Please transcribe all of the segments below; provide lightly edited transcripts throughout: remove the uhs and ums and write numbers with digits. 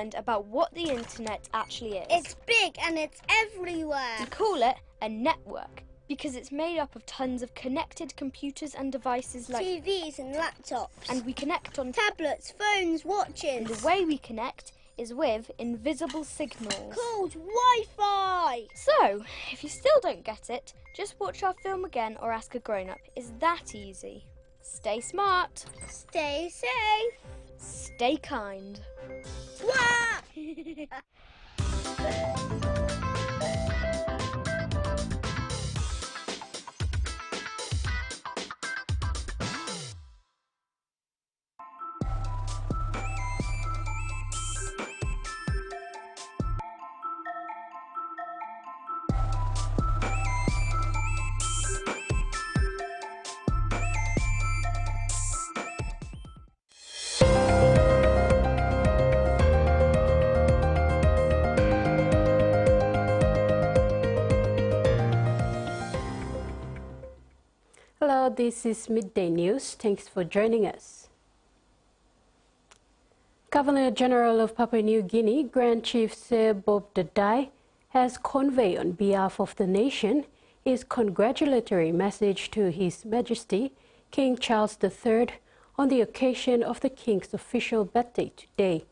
learned about what the internet actually is. It's big and it's everywhere. We call it a network because it's made up of tons of connected computers and devices like TVs and laptops. And we connect on tablets, phones, watches. And the way we connect is with invisible signals called Wi-Fi. So, if you still don't get it, just watch our film again or ask a grown-up. It's that easy. Stay smart. Stay safe. Stay kind. Wah! Hello, this is Midday News. Thanks for joining us. Governor General of Papua New Guinea, Grand Chief Sir Bob Dadai, has conveyed on behalf of the nation his congratulatory message to His Majesty King Charles III on the occasion of the King's official birthday today.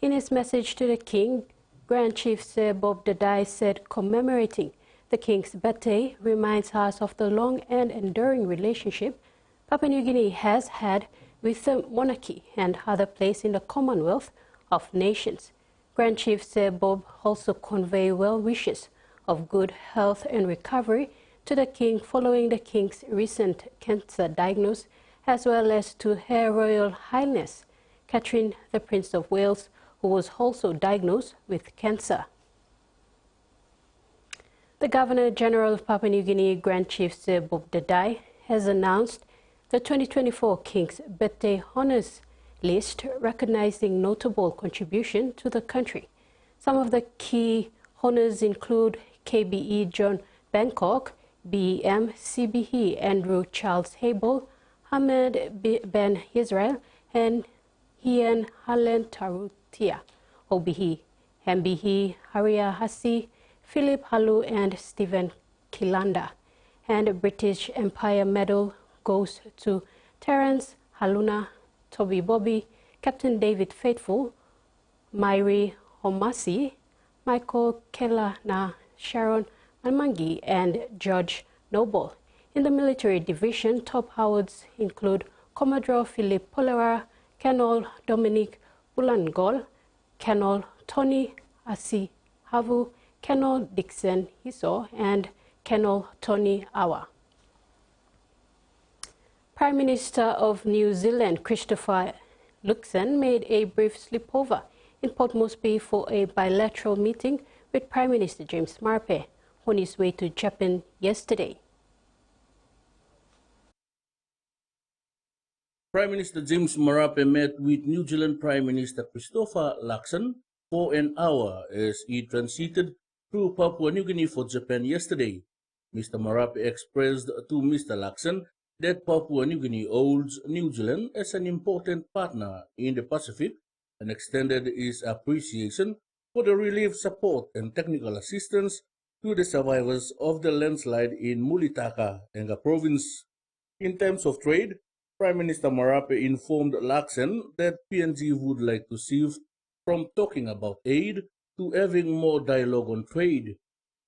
In his message to the King, Grand Chief Sir Bob Dadai said commemorating the King's birthday reminds us of the long and enduring relationship Papua New Guinea has had with the monarchy and other places in the Commonwealth of Nations. Grand Chief Sir Bob also conveyed well wishes of good health and recovery to the King following the King's recent cancer diagnosis, as well as to Her Royal Highness Catherine, the Prince of Wales, who was also diagnosed with cancer. The Governor-General of Papua New Guinea, Grand Chief Sir Bob Dadai, has announced the 2024 King's Birthday Honours list recognizing notable contribution to the country. Some of the key honours include KBE John Bangkok, BEM CBE Andrew Charles Hable, Ahmed Ben Israel, and Hian Halen Tarutia, OBE, MBE Haria Hassi, Philip Halu and Stephen Kilanda. And the British Empire Medal goes to Terence Haluna, Toby Bobby, Captain David Faithful, Mairi Homasi, Michael Kelana, Sharon Manmangi, and George Noble. In the military division, top awards include Commodore Philip Polera, Colonel Dominic Bulangol, Colonel Tony Asi Havu, Colonel Dixon Hiso, and Colonel Tony Awa. Prime Minister of New Zealand Christopher Luxon made a brief sleepover in Port Moresby for a bilateral meeting with Prime Minister James Marape on his way to Japan yesterday. Prime Minister James Marape met with New Zealand Prime Minister Christopher Luxon for an hour as he transited through Papua New Guinea for Japan yesterday. Mr. Marape expressed to Mr. Luxon that Papua New Guinea holds New Zealand as an important partner in the Pacific and extended his appreciation for the relief support and technical assistance to the survivors of the landslide in Mulitaka, Enga Province. In terms of trade, Prime Minister Marape informed Luxon that PNG would like to shift from talking about aid to having more dialogue on trade.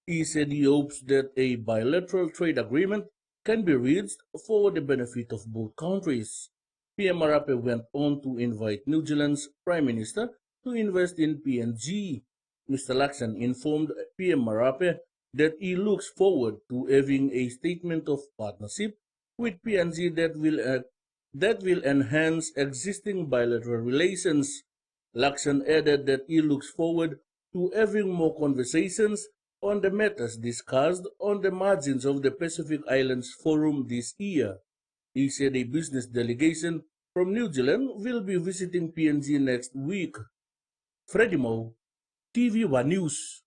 He said he hopes that a bilateral trade agreement can be reached for the benefit of both countries. PM Marape went on to invite New Zealand's Prime Minister to invest in PNG. Mr. Luxon informed PM Marape that he looks forward to having a statement of partnership with PNG that will enhance existing bilateral relations. Luxon added that he looks forward to having more conversations on the matters discussed on the margins of the Pacific Islands Forum this year. He said a business delegation from New Zealand will be visiting PNG next week. Freddie Moe, TVWAN News.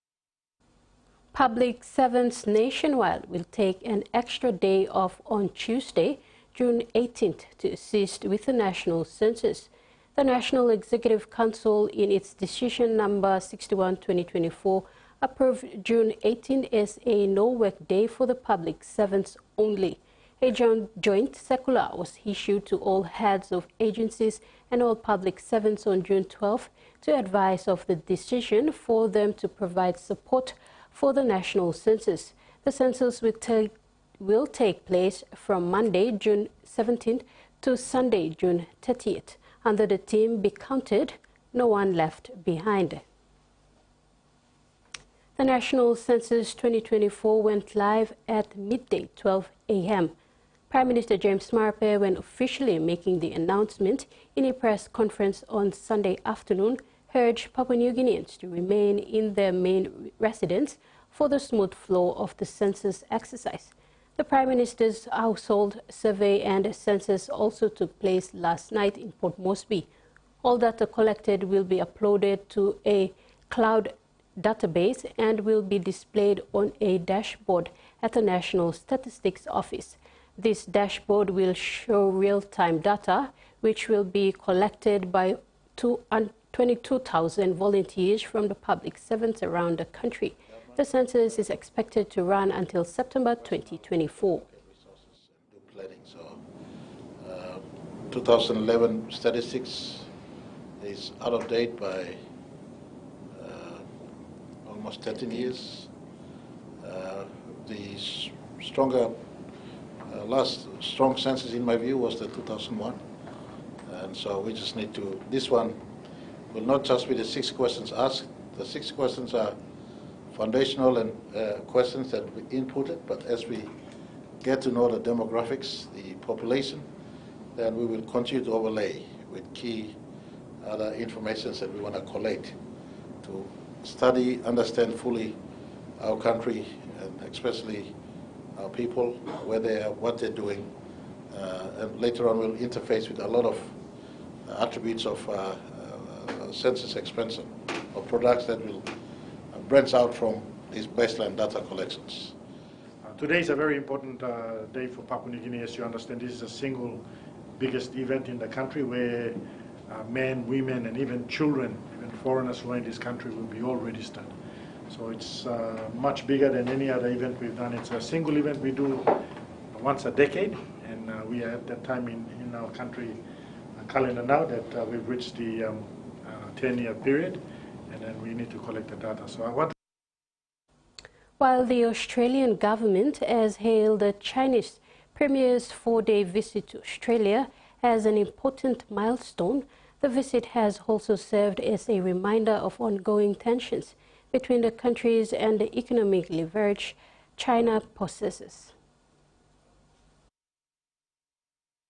Public servants nationwide will take an extra day off on Tuesday, June 18th, to assist with the national census. The National Executive Council, in its decision number 61/2024, approved June 18 as a no-work day for the public servants only. A joint circular was issued to all heads of agencies and all public servants on June 12 to advise of the decision for them to provide support for the national census. The census will take place from Monday, June 17th to Sunday, June 30th. Under the theme, "Be Counted, No One Left Behind." The National Census 2024 went live at midday, 12 a.m. Prime Minister James Marape, when officially making the announcement in a press conference on Sunday afternoon, urged Papua New Guineans to remain in their main residence for the smooth flow of the census exercise. The Prime Minister's household survey and census also took place last night in Port Moresby. All data collected will be uploaded to a cloud database and will be displayed on a dashboard at the National Statistics Office. This dashboard will show real-time data, which will be collected by 22,000 volunteers from the public servants around the country. The census is expected to run until September 2024. 2011 statistics is out of date by almost 13 years. The last strong census, in my view, was the 2001. And so we just need to, this one will not just be the 6 questions asked. The 6 questions are foundational and questions that we inputted, but as we get to know the demographics, the population, then we will continue to overlay with key other information that we want to collect to study, understand fully our country, and especially our people, where they are, what they're doing, and later on we'll interface with a lot of attributes of census expansion, of products that will branch out from these baseline data collections. Today is a very important day for Papua New Guinea. As you understand, this is the single biggest event in the country where men, women, and even children, even foreigners who are in this country, will be all registered. So it's much bigger than any other event we've done. It's a single event we do once a decade, and we are at that time in our country calendar now that we've reached the 10-year period, and then we need to collect the data. So I want. While the Australian government has hailed the Chinese Premier's 4-day visit to Australia as an important milestone, the visit has also served as a reminder of ongoing tensions between the countries and the economic leverage China possesses.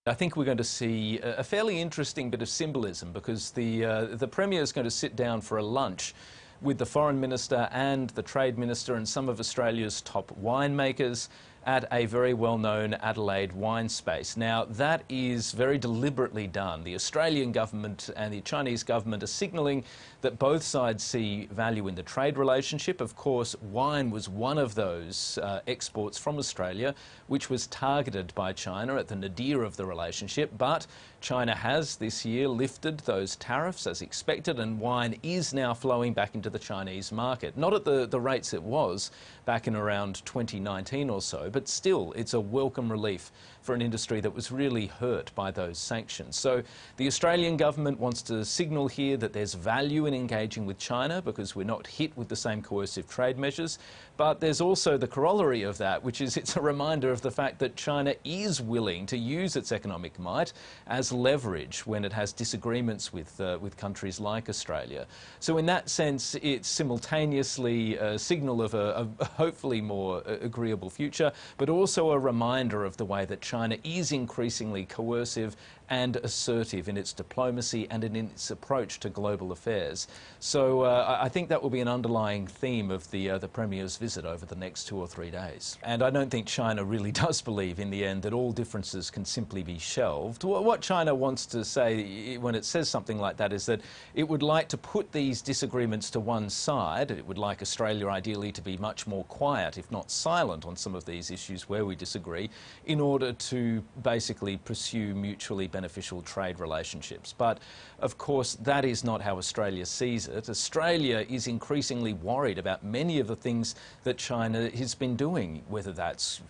I think we're going to see a fairly interesting bit of symbolism, because the Premier is going to sit down for a lunch with the Foreign Minister and the Trade Minister and some of Australia's top winemakers at a very well-known Adelaide wine space. Now, that is very deliberately done. The Australian government and the Chinese government are signalling that both sides see value in the trade relationship. Of course, wine was one of those exports from Australia which was targeted by China at the nadir of the relationship, but China has this year lifted those tariffs as expected, and wine is now flowing back into the Chinese market. Not at the rates it was back in around 2019 or so, but still it's a welcome relief for an industry that was really hurt by those sanctions. So the Australian government wants to signal here that there's value in engaging with China because we're not hit with the same coercive trade measures, but there's also the corollary of that, which is it's a reminder of the fact that China is willing to use its economic might as leverage when it has disagreements with countries like Australia. So in that sense, it's simultaneously a signal of a hopefully more agreeable future, but also a reminder of the way that China is increasingly coercive and assertive in its diplomacy and in its approach to global affairs. So I think that will be an underlying theme of the Premier's visit over the next 2 or 3 days. And I don't think China really does believe in the end that all differences can simply be shelved. What China wants to say when it says something like that is that it would like to put these disagreements to one side. It would like Australia ideally to be much more quiet, if not silent, on some of these issues where we disagree, in order to basically pursue mutually beneficial beneficial trade relationships. But of course, that is not how Australia sees it. Australia is increasingly worried about many of the things that China has been doing, whether that's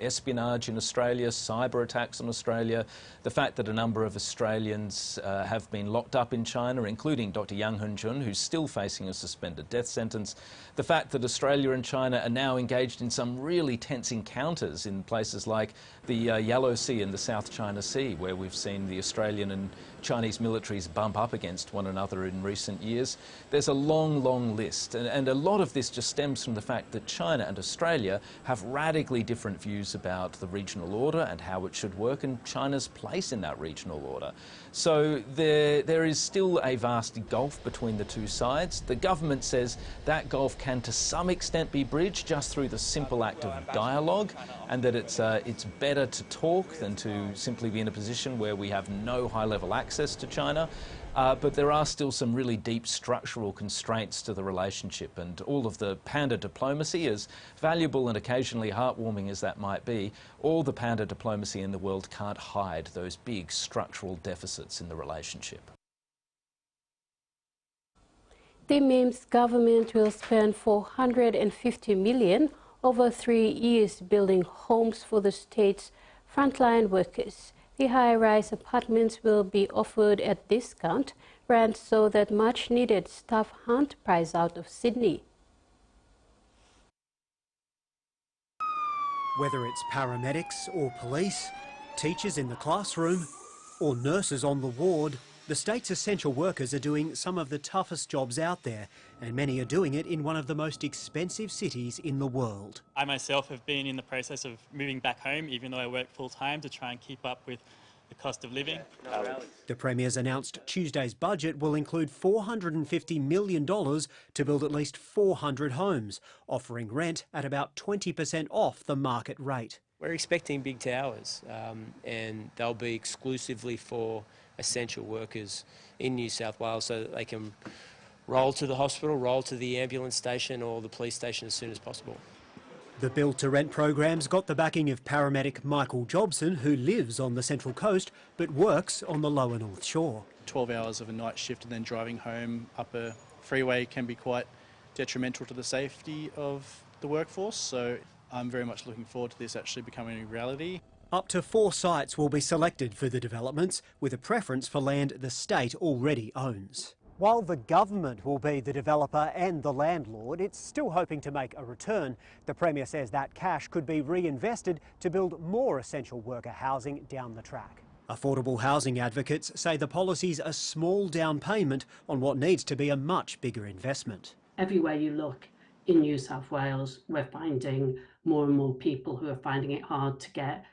espionage in Australia, cyber attacks on Australia, the fact that a number of Australians have been locked up in China, including Dr. Yang Henjun, who's still facing a suspended death sentence, the fact that Australia and China are now engaged in some really tense encounters in places like the Yellow Sea and the South China Sea, where we've seen the Australian and Chinese militaries bump up against one another in recent years. There's a long, long list, and a lot of this just stems from the fact that China and Australia have radically different views about the regional order and how it should work and China's place in that regional order. So there is still a vast gulf between the two sides. The government says that gulf can to some extent be bridged just through the simple act of dialogue, and that it's better to talk than to simply be in a position where we have no high-level access to China. But there are still some really deep structural constraints to the relationship, and all of the panda diplomacy, as valuable and occasionally heartwarming as that might be, all the panda diplomacy in the world can't hide those big structural deficits in the relationship. The MIM's government will spend $450 million over 3 years building homes for the state's frontline workers. The high-rise apartments will be offered at discount rent so that much-needed staff aren't priced out of Sydney. Whether it's paramedics or police, teachers in the classroom or nurses on the ward, the state's essential workers are doing some of the toughest jobs out there, and many are doing it in one of the most expensive cities in the world. I myself have been in the process of moving back home, even though I work full-time, to try and keep up with the cost of living. The Premier's announced Tuesday's budget will include $450 million to build at least 400 homes, offering rent at about 20% off the market rate. We're expecting big towers, and they'll be exclusively for essential workers in New South Wales so that they can roll to the hospital, roll to the ambulance station or the police station as soon as possible. The Build to Rent program's got the backing of paramedic Michael Jobson, who lives on the Central Coast but works on the lower North Shore. 12 hours of a night shift and then driving home up a freeway can be quite detrimental to the safety of the workforce, so I'm very much looking forward to this actually becoming a reality. Up to 4 sites will be selected for the developments, with a preference for land the state already owns. While the government will be the developer and the landlord, it's still hoping to make a return. The Premier says that cash could be reinvested to build more essential worker housing down the track. Affordable housing advocates say the policy's a small down payment on what needs to be a much bigger investment. Everywhere you look in New South Wales, we're finding more and more people who are finding it hard to get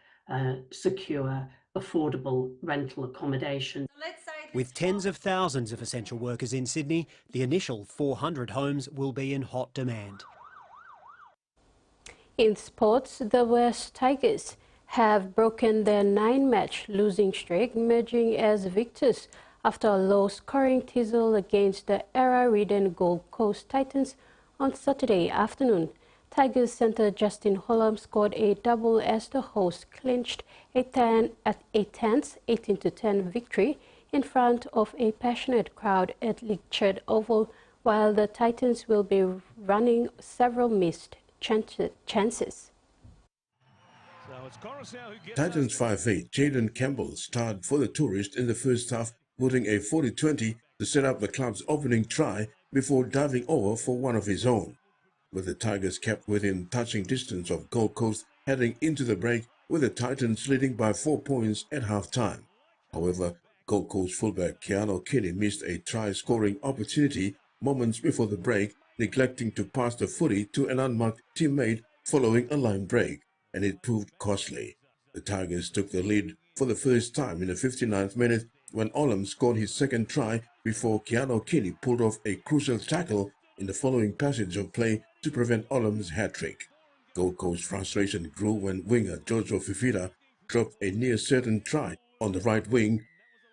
secure, affordable rental accommodation. With tens of thousands of essential workers in Sydney, the initial 400 homes will be in hot demand. In sports, the West Tigers have broken their 9-match losing streak, emerging as victors after a low-scoring tussle against the era-ridden Gold Coast Titans on Saturday afternoon. Tigers centre Justin Holland scored a double as the hosts clinched a tense 18-10 victory in front of a passionate crowd at Lichard Oval, while the Titans will be running several missed chances. Titans 5'8" Jaden Campbell starred for the Tourists in the first half, putting a 40-20 to set up the club's opening try before diving over for one of his own. With the Tigers kept within touching distance of Gold Coast heading into the break, with the Titans leading by 4 points at half-time. However, Gold Coast fullback Keanu Kinney missed a try-scoring opportunity moments before the break, neglecting to pass the footy to an unmarked teammate following a line break, and it proved costly. The Tigers took the lead for the first time in the 59th minute when Olam scored his second try before Keanu Kinney pulled off a crucial tackle in the following passage of play to prevent Olam's hat-trick. Gold Coast frustration grew when winger Jojo Fifita dropped a near-certain try on the right wing,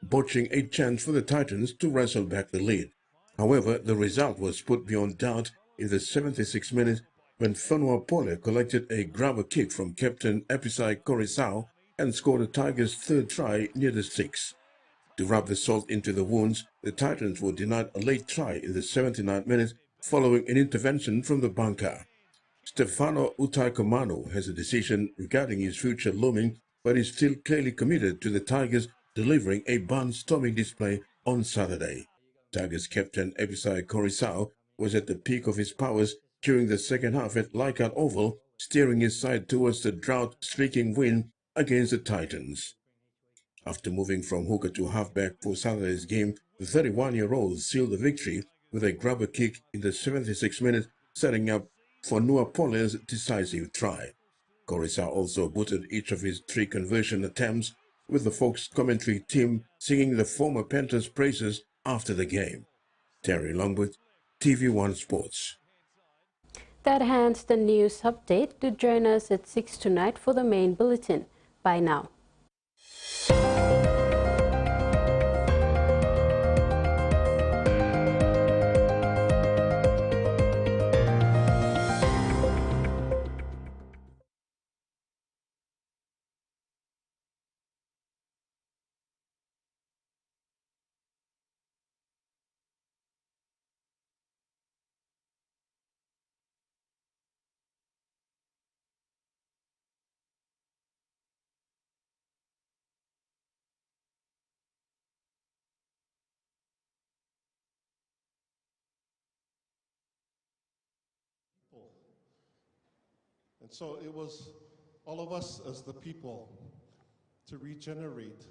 botching a chance for the Titans to wrestle back the lead. However, the result was put beyond doubt in the 76th minute when Whanua Pole collected a grabber kick from captain Episai Korisau and scored the Tigers' third try near the six. To rub the salt into the wounds, the Titans were denied a late try in the 79th minute following an intervention from the bunker. Stefano Utaikomanu has a decision regarding his future looming, but is still clearly committed to the Tigers delivering a barnstorming display on Saturday. Tigers captain Ebisai Korisao was at the peak of his powers during the second half at Leichhardt Oval, steering his side towards the drought-streaking win against the Titans. After moving from hooker to halfback for Saturday's game, the 31-year-old sealed the victory with a grubber kick in the 76th minute, setting up for Nuapole's decisive try. Korisau also booted each of his 3 conversion attempts, with the Fox commentary team singing the former Panthers' praises after the game. Terry Longwood, TV1 Sports. That ends the news update. Do join us at 6 tonight for the main bulletin. Bye now. And so it was all of us as the people to regenerate